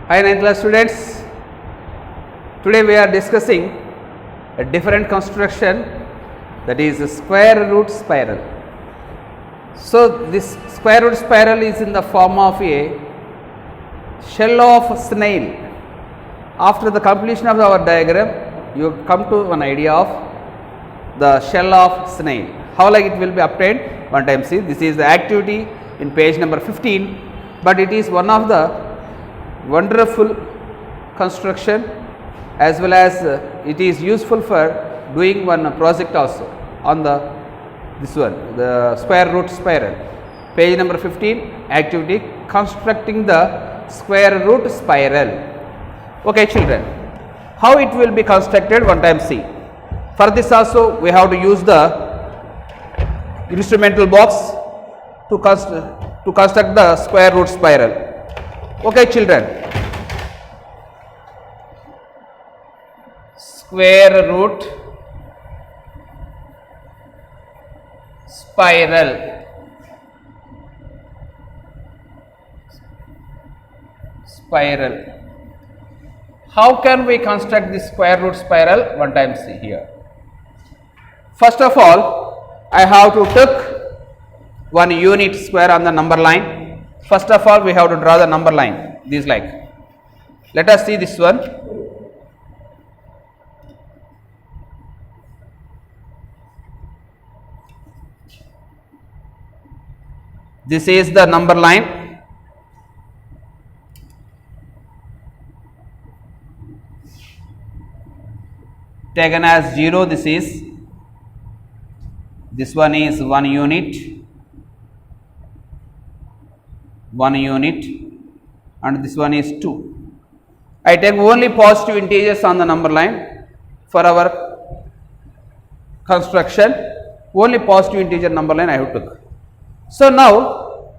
Hi 9th class students, today we are discussing a different construction, that is a square root spiral. So this square root spiral is in the form of a shell of snail. After the completion of our diagram, you come to an idea of the shell of snail. How like it will be obtained? One time see, this is the activity in page number 15, but it is one of the wonderful construction, as well as it is useful for doing one project also on this one, the square root spiral. Page number 15, activity constructing the square root spiral. Okay children, how it will be constructed? One time see. For this also we have to use the instrumental box to construct the square root spiral. Okay children, square root spiral. How can we construct this square root spiral? One time see here. First of all, I have to take one unit square on the number line. First of all, we have to draw the number line, this like. Let us see this one. This is the number line. Taken as 0, this one is 1 unit, and this one is 2. I take only positive integers on the number line for our construction. Only positive integer number line I have took. So now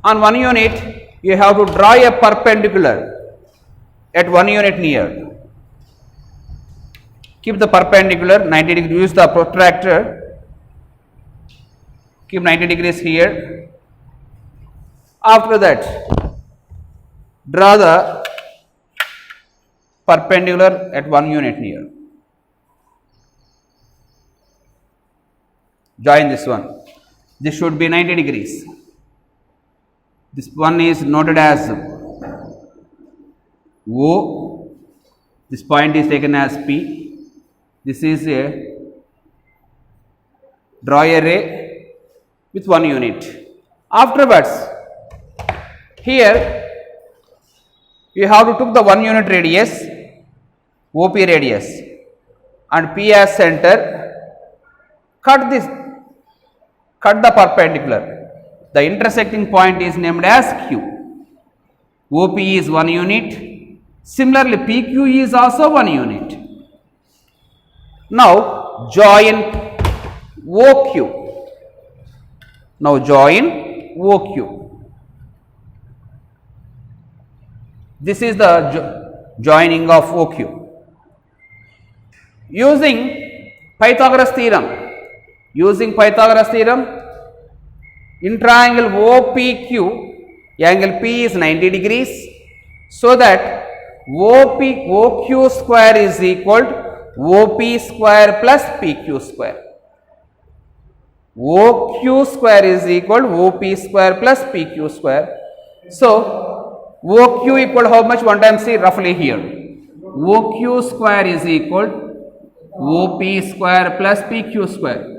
on 1 unit you have to draw a perpendicular at 1 unit near. Keep the perpendicular 90 degrees, use the protractor, keep 90 degrees here. After that, draw the perpendicular at 1 unit near. Join this one. This should be 90 degrees. This one is noted as O. This point is taken as P. This is a draw a ray with 1 unit. Afterwards, here you have to took the 1 unit radius, OP radius, and P as center. Cut the perpendicular. The intersecting point is named as Q. OP is 1 unit. Similarly, PQ is also 1 unit. Now join OQ. This is the joining of OQ. Using Pythagoras theorem, in triangle OPQ, angle P is 90 degrees, so that OQ square is equal to OP square plus PQ square. OQ square is equal to OP square plus PQ square. So OQ equal to how much? One time see roughly here. OQ square is equal to OP square plus PQ square.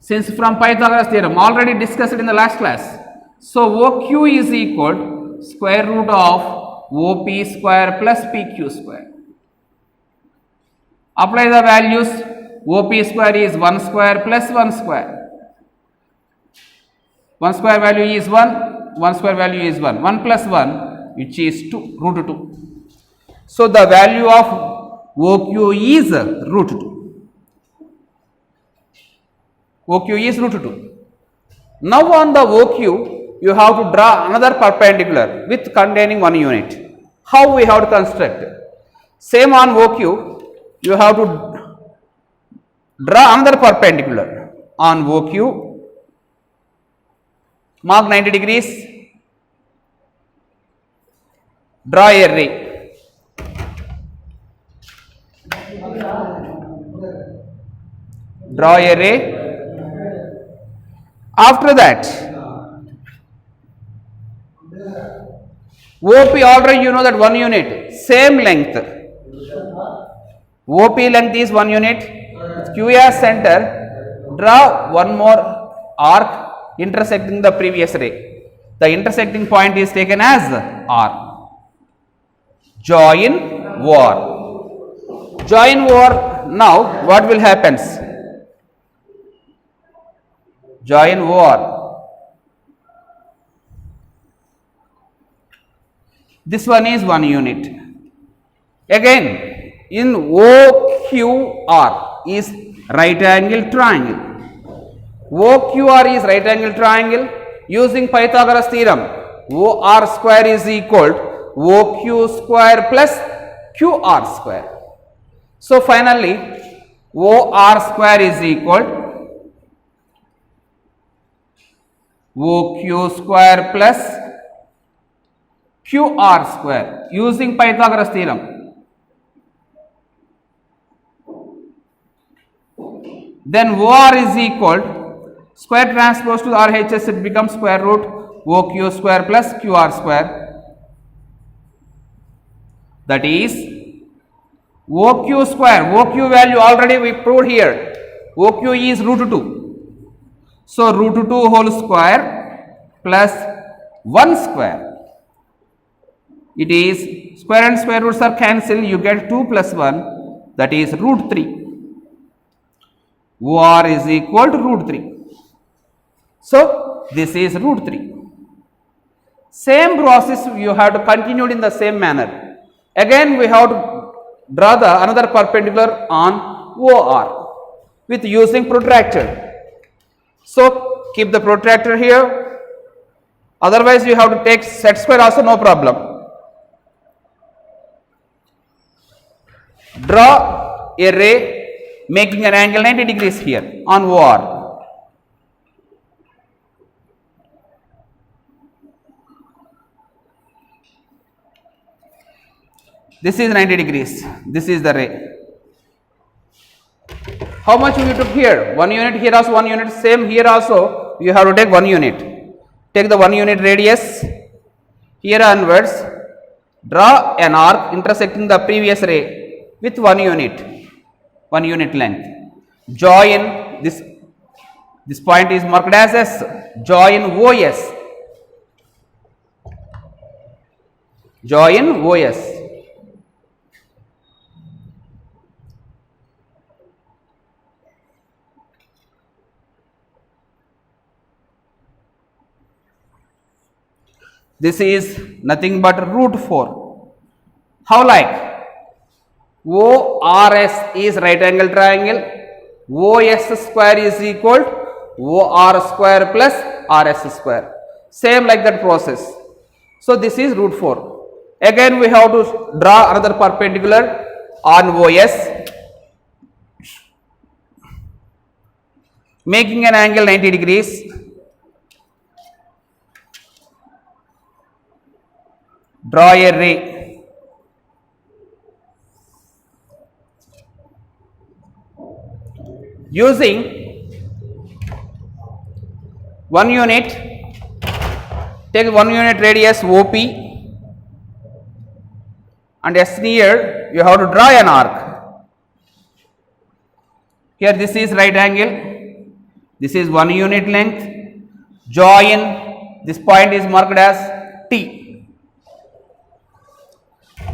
Since from Pythagoras theorem already discussed in the last class. So OQ is equal to square root of OP square plus PQ square. Apply the values. OP square is 1 square plus 1 square. 1 square value is 1, 1 square value is 1. 1 plus 1, which is 2, root 2. So the value of OQ is root 2. OQ is root 2. Now on the OQ, you have to draw another perpendicular with containing 1 unit. How we have to construct? Same on OQ, you have to draw another perpendicular on OQ. Mark 90 degrees. Draw a ray. Draw a ray. After that, OP already you know that 1 unit, same length. OP length is 1 unit. Q as center. Draw one more arc intersecting the previous ray. The intersecting point is taken as R. Join OR. Join OR. Now what will happen? Join OR. This one is 1 unit. Again, in OQR is right angle triangle. OQR is right angle triangle. Using Pythagoras theorem, OR square is equal to OQ square plus QR square. So finally, OR square is equal to OQ square plus QR square using Pythagoras theorem. Then OR is equal to square transpose to RHS, it becomes square root OQ square plus QR square. That is OQ square, OQ value already we proved here. OQ is root 2. So root 2 whole square plus 1 square. It is square and square roots are cancelled, you get 2 plus 1, that is root 3. OR is equal to root 3. So this is root 3. Same process you have to continue in the same manner. Again we have to draw the another perpendicular on OR with using protractor. So keep the protractor here. Otherwise you have to take set square also, no problem. Draw a ray making an angle 90 degrees here on OR. This is 90 degrees. This is the ray. How much you took here? 1 unit, here also 1 unit. Same here also you have to take 1 unit. Take the 1 unit radius. Here onwards, draw an arc intersecting the previous ray with 1 unit length. Join this point is marked as S. Join OS. Join OS. This is nothing but root 4. How like? ORS is right angle triangle. OS square is equal to OR square plus RS square. Same like that process. So this is root 4. Again we have to draw another perpendicular on OS, making an angle 90 degrees. Draw a ray. Using 1 unit, take 1 unit radius OP and S near you have to draw an arc. Here this is right angle, this is 1 unit length. Join, this point is marked as T.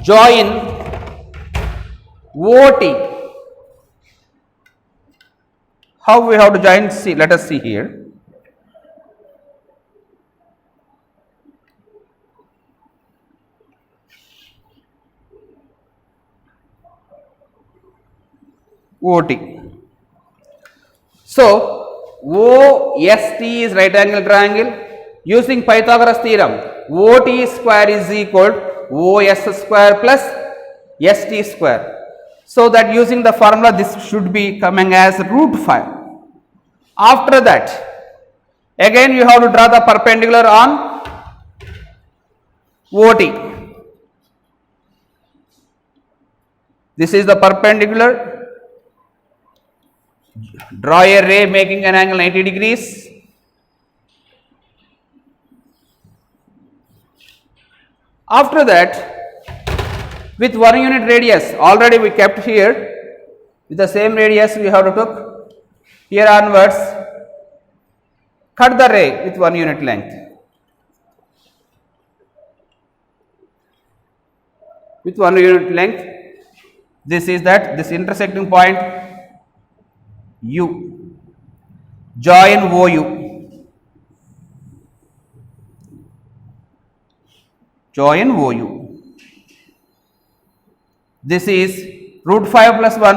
Join OT. How we have to join? See, let us see here. OT. So OST is right angle triangle. Using Pythagoras theorem, OT square is equal to OS square plus ST square. So that using the formula this should be coming as root 5. After that, again you have to draw the perpendicular on OT. This is the perpendicular. Draw a ray making an angle 90 degrees. After that, with 1 unit radius, already we kept here, with the same radius we have to took here onwards, cut the ray with 1 unit length. With 1 unit length, this is this intersecting point U, join OU, join OU. This is root 5 plus 1,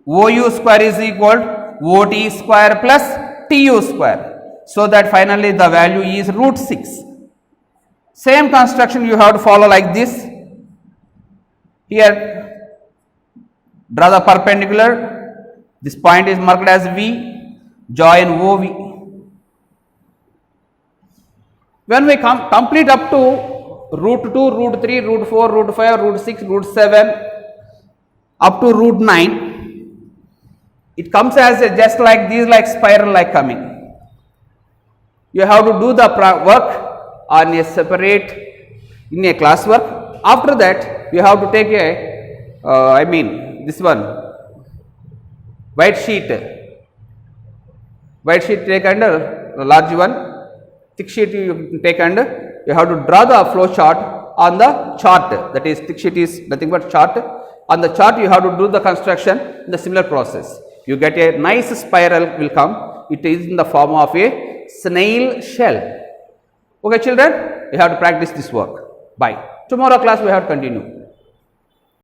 OU square is equal OT square plus TU square. So that finally the value is root 6. Same construction you have to follow like this. Here, draw the perpendicular. This point is marked as V, join OV. When we complete up to root 2, root 3, root 4, root 5, root 6, root 7, up to root 9, it comes as just like these, like spiral like coming. You have to do the work on a separate, in a classwork. After that, you have to take this one, white sheet take under large one, thick sheet you take under, you have to draw the flow chart on the chart, that is thick sheet is nothing but chart. On the chart you have to do the construction in the similar process. You get a nice spiral will come, it is in the form of a snail shell. Okay children, you have to practice this work. Bye. Tomorrow class we have to continue.